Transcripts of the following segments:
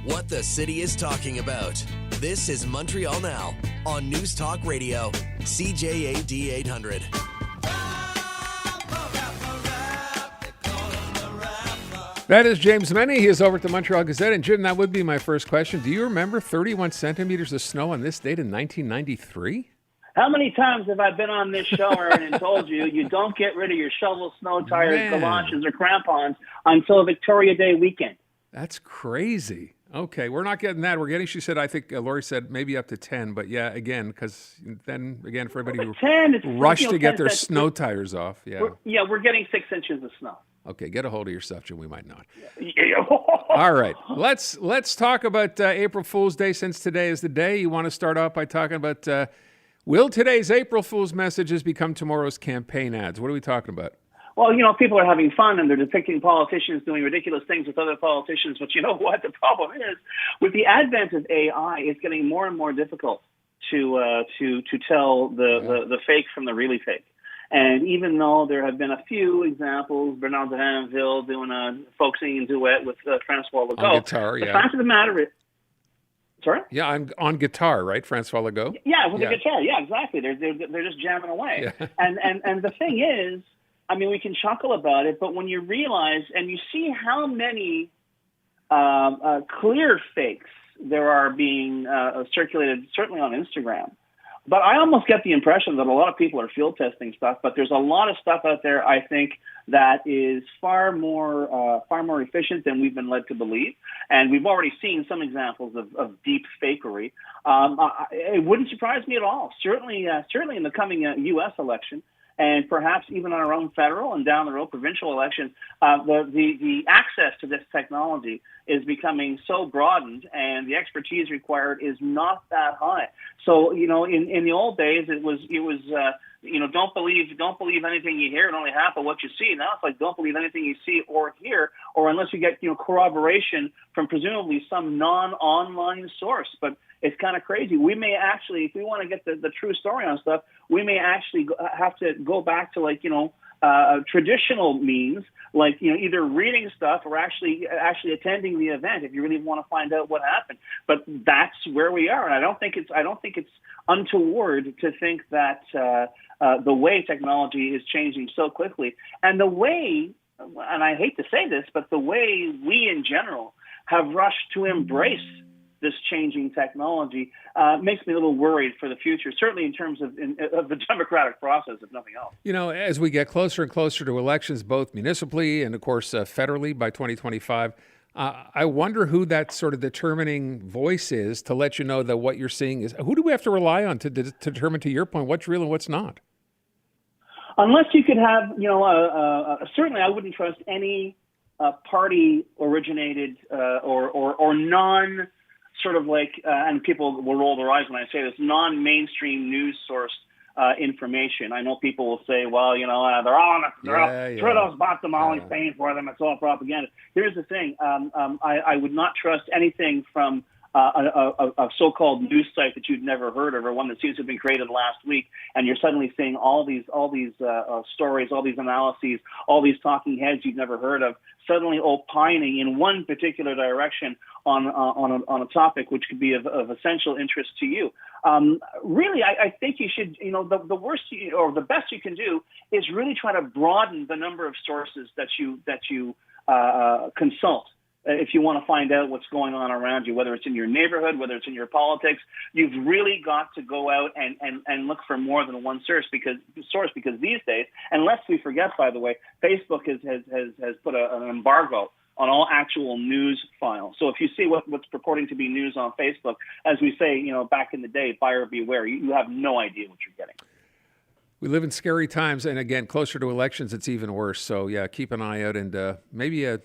What the city is talking about. This is Montreal Now on News Talk Radio, CJAD 800. That is James Mennie. He is over at the Montreal Gazette. And Jim, that would be my first question. Do you remember 31 centimeters of snow on this date in 1993? How many times have I been on this show, Aaron, and told you you don't get rid of your shovel, snow tires, galoshes, or crampons until Victoria Day weekend? That's crazy. Okay, we're not getting that. We're getting, she said, I think Lori said maybe up to 10. But yeah, again, because then again, for everybody who rushed to get their snow tires off. Yeah, we're getting 6 inches of snow. Okay, get a hold of yourself, Jim. We might not. All right, let's talk about April Fool's Day, since today is the day. You want to start off by talking about will today's April Fool's messages become tomorrow's campaign ads? What are we talking about? Well, people are having fun and they're depicting politicians doing ridiculous things with other politicians. But you know what? The problem is, with the advent of AI, it's getting more and more difficult to tell the fake from the really fake. And even though there have been a few examples, Bernard de Ranville doing a folk singing duet with Francois Legault. On guitar, The fact of the matter is, sorry? Yeah, I'm on guitar, right? Francois Legault? Yeah, with the guitar. Yeah, exactly. They're just jamming away. Yeah. And the thing is, I mean, we can chuckle about it, but when you realize and you see how many clear fakes there are being circulated, certainly on Instagram. But I almost get the impression that a lot of people are field testing stuff, but there's a lot of stuff out there, I think, that is far more efficient than we've been led to believe. And we've already seen some examples of deep fakery. It wouldn't surprise me at all. Certainly in the coming U.S. election, and perhaps even on our own federal and down the road provincial elections, the access to this technology is becoming so broadened, and the expertise required is not that high. So, in the old days, it was don't believe anything you hear and only half of what you see. Now it's like don't believe anything you see or hear, or unless you get corroboration from presumably some non-online source. But it's kind of crazy. We may actually, if we want to get the true story on stuff, we may actually have to go back to traditional means, like either reading stuff or actually attending the event if you really want to find out what happened. But that's where we are, and I don't think it's untoward to think that the way technology is changing so quickly, and the way, and I hate to say this, but the way we in general have rushed to embrace this changing technology makes me a little worried for the future, certainly in terms of the democratic process, if nothing else. As we get closer and closer to elections, both municipally and, of course, federally by 2025, I wonder who that sort of determining voice is to let you know that what you're seeing is, who do we have to rely on to determine, to your point, what's real and what's not? Unless you could have, certainly I wouldn't trust any party-originated or non- sort of like, and people will roll their eyes when I say this, non-mainstream news source information. I know people will say, well, Trudeau's bought them all, he's paying for them, it's all propaganda. Here's the thing, I would not trust anything from a so-called news site that you've never heard of, or one that seems to have been created last week, and you're suddenly seeing all these stories, all these analyses, all these talking heads you've never heard of, suddenly opining in one particular direction on a topic which could be of essential interest to you. Really, I think you should, the worst or the best you can do is really try to broaden the number of sources that you consult. If you want to find out what's going on around you, whether it's in your neighborhood, whether it's in your politics, you've really got to go out and look for more than one source because these days, and lest we forget, by the way, Facebook has put an embargo on all actual news files. So if you see what's purporting to be news on Facebook, as we say, back in the day, buyer beware. You have no idea what you're getting. We live in scary times, and again, closer to elections, it's even worse. So yeah, keep an eye out, and maybe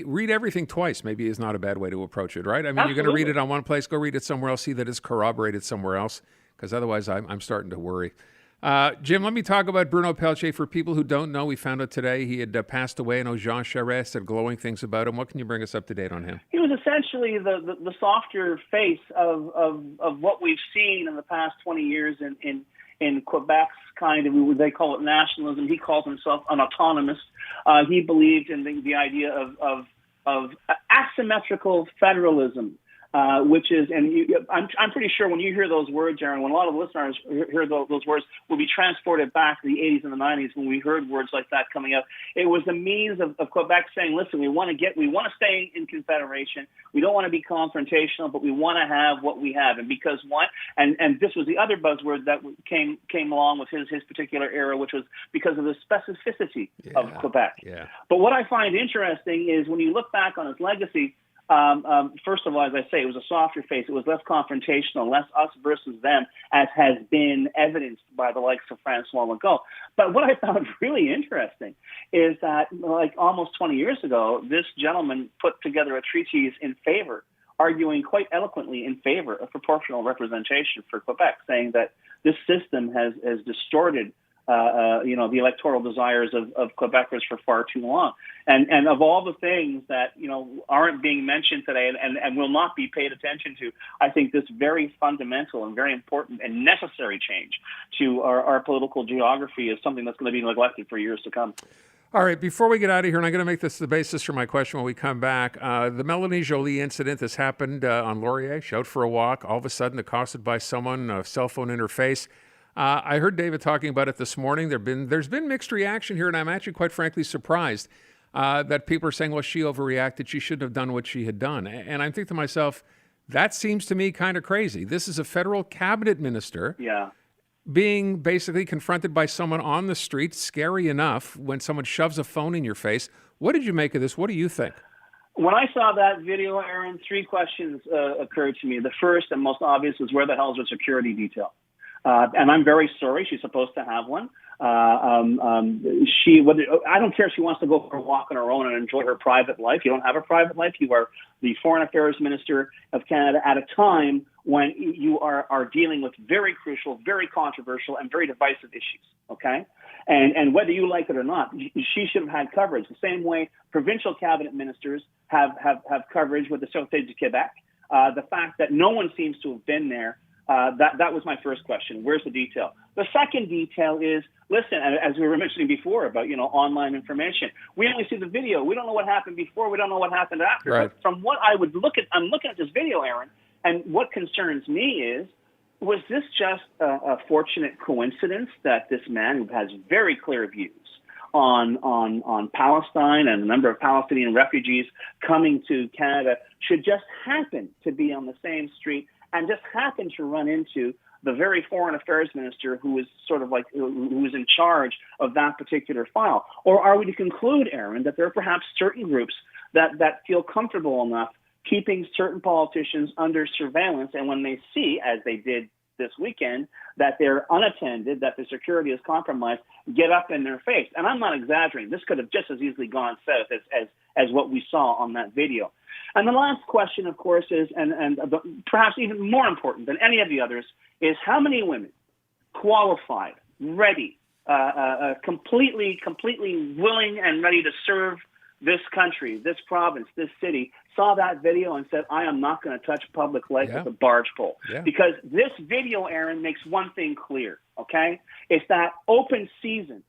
read everything twice. Maybe is not a bad way to approach it, right? I mean, Absolutely. You're going to read it on one place, go read it somewhere else, see that it's corroborated somewhere else, because otherwise I'm starting to worry. Jim, let me talk about Bruno Pelletier. For people who don't know, we found out today he had passed away. I know Jean Charest said glowing things about him. What can you bring us up to date on him? He was essentially the softer face of what we've seen in the past 20 years in Quebec's kind of, they call it nationalism. He called himself an autonomist. He believed in the idea of of asymmetrical federalism, which is, and I'm pretty sure when you hear those words, Aaron, when a lot of listeners hear those words, will be transported back to the 80s and the 90s when we heard words like that coming up. It was a means of Quebec saying, listen, we want to stay in confederation. We don't want to be confrontational, but we want to have what we have. And because what? And this was the other buzzword that came along with his particular era, which was because of the specificity of Quebec. Yeah. But what I find interesting is when you look back on his legacy, first of all, as I say, it was a softer face. It was less confrontational, less us versus them, as has been evidenced by the likes of Francois Legault. But what I found really interesting is that, like almost 20 years ago, this gentleman put together a treatise in favor, arguing quite eloquently in favor of proportional representation for Quebec, saying that this system has distorted the electoral desires of Quebecers for far too long. And of all the things that, aren't being mentioned today and will not be paid attention to, I think this very fundamental and very important and necessary change to our political geography is something that's going to be neglected for years to come. All right, before we get out of here, and I'm going to make this the basis for my question when we come back, the Melanie Joly incident, this happened on Laurier. She out for a walk, all of a sudden accosted by someone, a cell phone in her face. I heard David talking about it this morning. There's been mixed reaction here, and I'm actually quite frankly surprised that people are saying, well, she overreacted. She shouldn't have done what she had done. And I'm thinking to myself, that seems to me kind of crazy. This is a federal cabinet minister being basically confronted by someone on the street, scary enough, when someone shoves a phone in your face. What did you make of this? What do you think? When I saw that video, Aaron, three questions occurred to me. The first and most obvious was, where the hell is her security detail? And I'm very sorry. She's supposed to have one. I don't care if she wants to go for a walk on her own and enjoy her private life. You don't have a private life. You are the Foreign Affairs Minister of Canada at a time when you are dealing with very crucial, very controversial, and very divisive issues. Okay, and whether you like it or not, she should have had coverage. The same way provincial cabinet ministers have coverage with the Sûreté du Québec. The fact that no one seems to have been there. That was my first question. Where's the detail? The second detail is, listen, as we were mentioning before about, online information, we only see the video. We don't know what happened before. We don't know what happened after. Right. But from what I would I'm looking at this video, Aaron, and what concerns me is, was this just a fortunate coincidence that this man who has very clear views on Palestine and a number of Palestinian refugees coming to Canada should just happen to be on the same street and just happen to run into the very foreign affairs minister who is sort of like, who is in charge of that particular file? Or are we to conclude, Aaron, that there are perhaps certain groups that feel comfortable enough keeping certain politicians under surveillance, and when they see, as they did this weekend, that they're unattended, that their security is compromised, get up in their face? And I'm not exaggerating. This could have just as easily gone south as what we saw on that video. And the last question, of course, is, and perhaps even more important than any of the others, is how many women, qualified, ready, completely willing and ready to serve this country, this province, this city, saw that video and said, I am not going to touch public life with a barge pole. Yeah. Because this video, Aaron, makes one thing clear, okay? It's that open season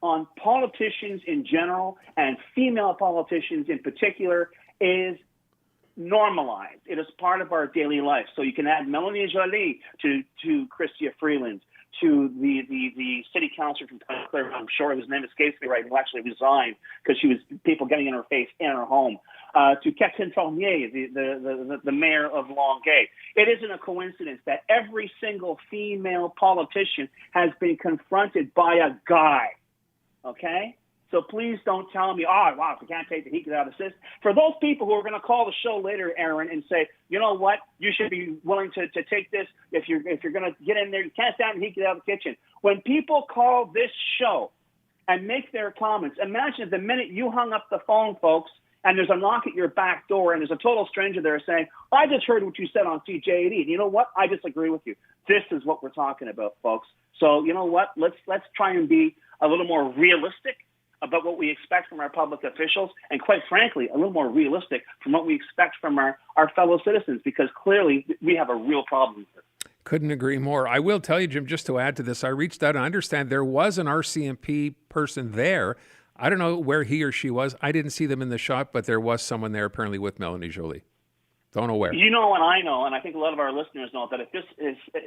on politicians in general and female politicians in particular is normalized. It is part of our daily life. So you can add Melanie Joly to Chrystia Freeland, to the city councilor from Clare, I'm sure his name escapes me right, who actually resigned because she was people getting in her face in her home, to Catherine Fournier, the mayor of Longueuil. It isn't a coincidence that every single female politician has been confronted by a guy, okay? So please don't tell me, oh, wow, if we can't take the heat, get out of this. For those people who are going to call the show later, Aaron, and say, you know what, you should be willing to take this. If you're going to get in there, you can't stand the heat, get out of the kitchen. When people call this show and make their comments, imagine the minute you hung up the phone, folks, and there's a knock at your back door and there's a total stranger there saying, I just heard what you said on CJAD. And you know what? I disagree with you. This is what we're talking about, folks. So you know what? Let's try and be a little more realistic about what we expect from our public officials, and quite frankly, a little more realistic from what we expect from our fellow citizens, because clearly we have a real problem here. Couldn't agree more. I will tell you, Jim, just to add to this, I reached out and I understand there was an RCMP person there. I don't know where he or she was. I didn't see them in the shot, but there was someone there apparently with Melanie Joly. Don't know where. You know, and I know, and I think a lot of our listeners know that if this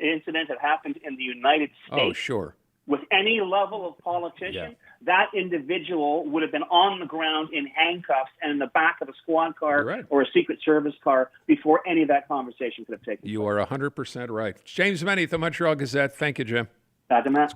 incident had happened in the United States, sure, with any level of politician, that individual would have been on the ground in handcuffs and in the back of a squad car or a Secret Service car before any of that conversation could have taken place. You are 100% right. James Mennie at the Montreal Gazette. Thank you, Jim. Matt.